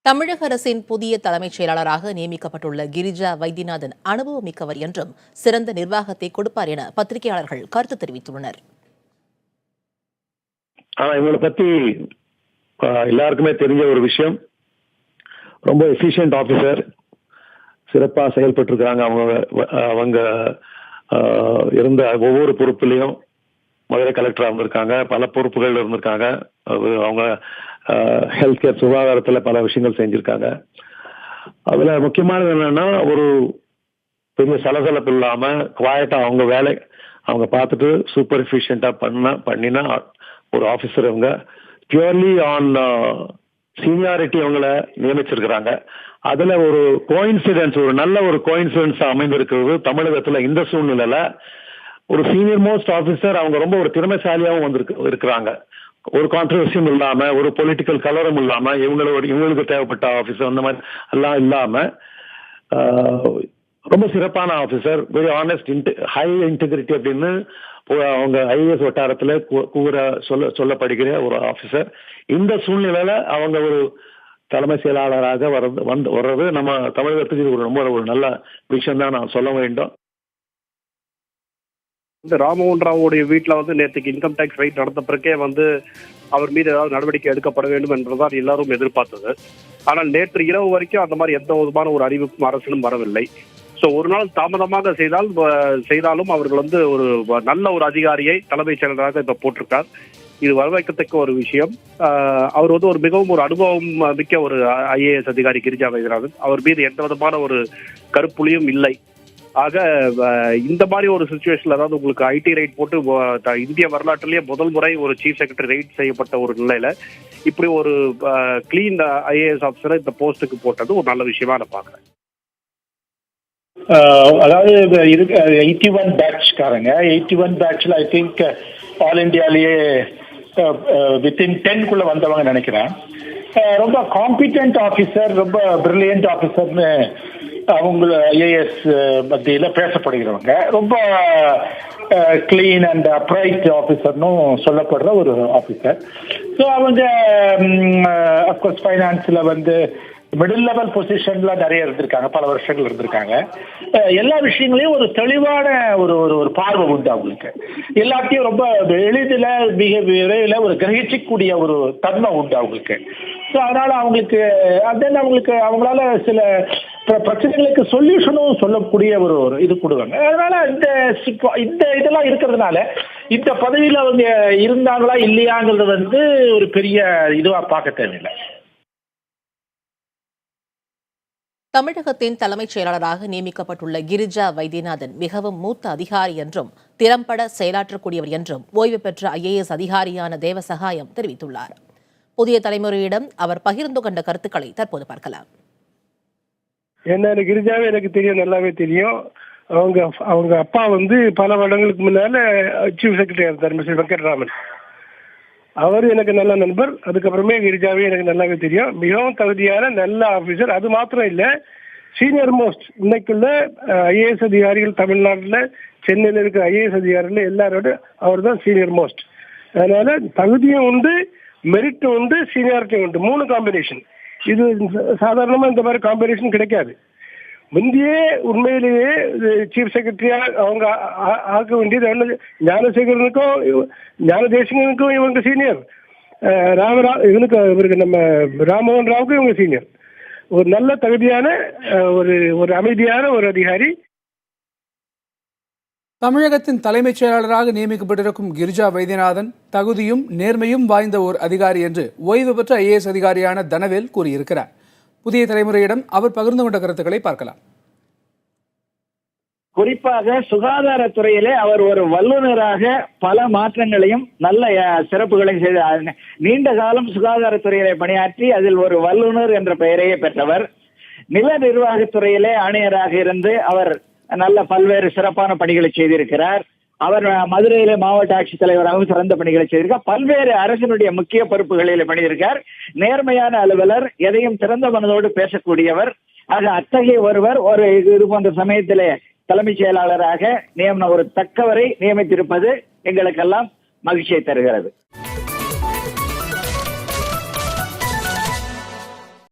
தமிழக அரசின் புதிய தலைமைச் செயலாளராக நியமிக்கப்பட்டுள்ள கிரிஜா வைத்தியநாதன் அனுபவமிக்கவர் என்றும் சிறந்த நிர்வாகத்தை கொடுப்பார் என பத்திரிகையாளர்கள் கருத்து தெரிவித்துள்ளனர். இவங்களை பத்தி எல்லாருக்குமே தெரிஞ்ச ஒரு விஷயம். ரொம்ப எஃபிஷியன்ட் ஆபீசர், சிறப்பா செயல்பட்டு இருக்காங்க. அவங்க இருந்த ஒவ்வொரு பொறுப்புலையும் மதுரை கலெக்டரா இருந்திருக்காங்க, பல பொறுப்புகள் இருந்திருக்காங்க. அவங்க ஹெல்த் கேர் சுகாதாரத்துல பல விஷயங்கள் செஞ்சிருக்காங்க. அதுல முக்கியமானது என்னன்னா, ஒரு பெரிய சலசலப்பு இல்லாம குவாய்ட்டா அவங்க வேலை அவங்க பார்த்துட்டு சூப்பர் எஃபிஷியன்டா பண்ணினா ஒரு ஆபீசர். அவங்க பியூர்லி ஆன் சீனியாரிட்டி அவங்கள நியமிச்சிருக்கிறாங்க. அதுல ஒரு கோயின்சிடன்ஸ், ஒரு நல்ல ஒரு கோயின்சிடன்ஸ் அமைந்திருக்கிறது. தமிழகத்துல இந்த சூழ்நிலையில ஒரு சீனியர் மோஸ்ட் ஆபீசர் அவங்க ரொம்ப ஒரு திறமைசாலியாகவும் இருக்கிறாங்க. ஒரு கான்ட்ரவர்சியும் இல்லாம, ஒரு பொலிட்டிக்கல் கலரும் இல்லாம, இவங்களுக்கு தேவைப்பட்ட ஆபீசர் அந்த மாதிரி எல்லாம் இல்லாம ரொம்ப சிறப்பான officer, very honest, high integrity அப்படின்னு அவங்க ஐஏஎஸ் வட்டாரத்துல சொல்லப்படுகிற ஒரு ஆபீசர். இந்த சூழ்நிலையில அவங்க ஒரு தலைமை செயலாளராக வர்றது நம்ம தமிழகத்துக்கு ரொம்ப ஒரு நல்ல விஷயம் தான் நான் சொல்ல வேண்டும். இந்த ராமமோகன் ராவுடைய வீட்டில் நேற்றுக்கு இன்கம் டேக்ஸ் ரைட் நடந்த பிறகே அவர் மீது ஏதாவது நடவடிக்கை எடுக்கப்பட வேண்டும் என்றுதான் எல்லாரும் எதிர்பார்த்தது. ஆனால் நேற்று இரவு வரைக்கும் அந்த மாதிரி எந்த விதமான ஒரு அறிவிப்பும் அரசிலும் வரவில்லை. ஸோ ஒரு நாள் தாமதமாக செய்தாலும் அவர்கள் ஒரு நல்ல ஒரு அதிகாரியை தலைமைச் செயலராக இப்ப போட்டிருக்கார். இது வரவேற்கத்தக்க ஒரு விஷயம். அவர் ஒரு மிகவும் ஒரு அனுபவம் மிக்க ஒரு ஐஏஎஸ் அதிகாரி கிரிஜா வைத்தியநாதன். அவர் மீது எந்த விதமான ஒரு கருப்புலியும் இல்லை. ஆக இந்த மாதிரி ஒரு சிச்சுவேஷன்ல, அதாவது உங்களுக்கு ஐடி ரைட் போட்டு இந்திய வரலாற்றிலேயே முதல் முறை ஒரு சீஃப் செக்ரட்டரி ரைட் செய்யப்பட்ட ஒரு நிலையில இப்படி ஒரு கிளீன் ஐஏஎஸ் ஆஃபீஸரை இந்த போஸ்டுக்கு போட்டது ஒரு நல்ல விஷயமா நான் பாக்குறேன். அதாவது 81 பேட்ச்காரங்க, 81 பேட்ச்ல ஐ திங்க் ஆல் இண்டியாலேயே வித்தின் 10 வந்தவங்க நினைக்கிறேன். ரொம்ப காம்பிடென்ட் ஆஃபீஸர், ரொம்ப பிரில்லியன்ட் ஆஃபீஸர்னு அவங்க ஐஏஎஸ் மத்தியில பேசப்படுகிறவங்க. ரொம்ப கிளீன் அண்ட் அப்ரைட் ஆஃபீஸர்னும் சொல்லப்படுற ஒரு ஆஃபீஸர். ஸோ அவங்க அப்கோர்ஸ் ஃபைனான்ஸ்ல மிடில் லெவல் பொசிஷன்ல நிறைய இருந்திருக்காங்க, பல வருஷங்கள் இருந்திருக்காங்க. எல்லா விஷயங்களையும் ஒரு தெளிவான ஒரு பார்வை உண்டு அவங்களுக்கு. எல்லாத்தையும் ரொம்ப எளிதில் மிக விரைவில் ஒரு கிரகிச்சிக்கூடிய ஒரு தன்மை உண்டு அவங்களுக்கு. ஸோ அதனால அவங்களால சில பிரச்சனைகளுக்கு சொல்யூஷனும் சொல்லக்கூடிய ஒரு இது கொடுவாங்க. அதனால இந்த இதெல்லாம் இருக்கிறதுனால இந்த பதவியில் அவங்க இருந்தாங்களா இல்லையாங்கிறது ஒரு பெரிய இதுவா பார்க்க தேவையில்லை. தமிழகத்தின் தலைமைச் செயலாளராக நியமிக்கப்பட்டுள்ள கிரிஜா வைத்தியநாதன் மிகவும் மூத்த அதிகாரி என்றும் திறம்பட செயலாற்றக்கூடியவர் என்றும் ஓய்வு பெற்ற ஐஏஎஸ் அதிகாரியான தேவசகாயம் தெரிவித்துள்ளார். புதிய தலைமுறையிடம் அவர் பகிர்ந்து கொண்ட கருத்துக்களை தற்போது பார்க்கலாம். என்ன, கிரிஜாவே எனக்கு தெரியும், நல்லாவே தெரியும். அவங்க அப்பா பல வருடங்களுக்கு முன்னால சீஃப் செக்ரட்டரி இருந்தார், மிஸ்டர் வெங்கட்ராமன். அவர் எனக்கு நல்ல நண்பர். அதுக்கப்புறமே கிரிஜாவே எனக்கு நல்லாவே தெரியும். மிகவும் தகுதியான நல்ல ஆபீசர். அது மாத்திரம் இல்ல, சீனியர் மோஸ்ட் இன்னைக்குள்ள ஐஏஎஸ் அதிகாரிகள் தமிழ்நாட்டில், சென்னையில் இருக்கிற ஐஏஎஸ் அதிகாரிகள் எல்லாரோட அவர் தான் சீனியர் மோஸ்ட். அதனால தகுதியும் உண்டு, மெரிட்டும் உண்டு, சீனியாரிட்டியும் உண்டு. 3 காம்பினேஷன். இது சாதாரணமா இந்த மாதிரி காம்பினேஷன் கிடைக்காது. முந்தையே உண்மையிலேயே சீஃப் செக்ரட்டரியா அவங்க ஆக்க வேண்டியது ஞானசேகரனுக்கும் ஞானதேசிகனுக்கும் இவங்க சீனியர், இவருக்கு நம்ம ராமமோகன் ராவுக்கும் இவங்க சீனியர். ஒரு நல்ல தகுதியான ஒரு அமைதியான ஒரு அதிகாரி. தமிழகத்தின் தலைமைச் செயலாளராக நியமிக்கப்பட்டிருக்கும் கிரிஜா வைத்தியநாதன் தகுதியும் நேர்மையும் வாய்ந்த ஒரு அதிகாரி என்று ஓய்வு பெற்ற ஐஏஎஸ் அதிகாரியான தனவேல் கூறியிருக்கிறார். புதிய தலைமுறையிடம் அவர் பகிர்ந்து கொண்ட கருத்துக்களை பார்க்கலாம். குறிப்பாக சுகாதாரத்துறையிலே அவர் ஒரு வல்லுநராக பல மாற்றங்களையும் நல்ல சிறப்புகளையும் செய்தார். நீண்ட காலம் சுகாதாரத்துறையிலே பணியாற்றி அதில் ஒரு வல்லுநர் என்ற பெயரையே பெற்றவர். நில நிர்வாகத்துறையிலே ஆணையராக இருந்து அவர் நல்ல பல்வேறு சிறப்பான பணிகளை செய்திருக்கிறார். அவர் மதுரையிலே மாவட்ட ஆட்சித்தலைவராகவும் சிறந்த பணிகளை செய்திருக்கார். பல்வேறு அரசினுடைய முக்கிய பொறுப்புகளில் பணியிருக்கார். நேர்மையான அலுவலர், எதையும் திறந்த மனதோடு பேசக்கூடியவர். ஆக அத்தகைய ஒருவர் இது போன்ற சமயத்திலே தலைமைச் செயலாளராக ஒரு தக்கவரை நியமித்திருப்பது எங்களுக்கெல்லாம் மகிழ்ச்சியை தருகிறது.